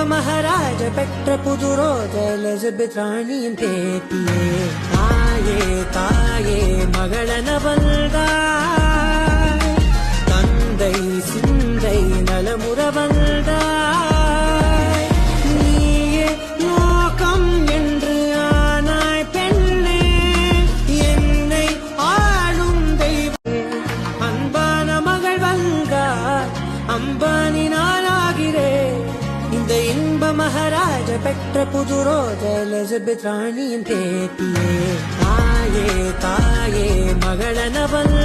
மகாராஜ பெற்ற புது ரோஜ எலிசபெத் ராணியின் பேத்தியே. தாயே தாயே மகளன வந்தாய், தந்தை சிந்தை நலமுற வந்தாய். நீயே லோகம் என்று ஆனாய் பெண்ணே, என்னை ஆளும் தெய்வம். அன்பான மகள் வந்தாய், அம்பானி நானாகிறேன். இந்த இன்ப மகாராஜ பெற்ற புது ரோஜ எலிசபெத் ராணியின் பேத்தியே. தாயே தாயே மகளன வந்தாய்.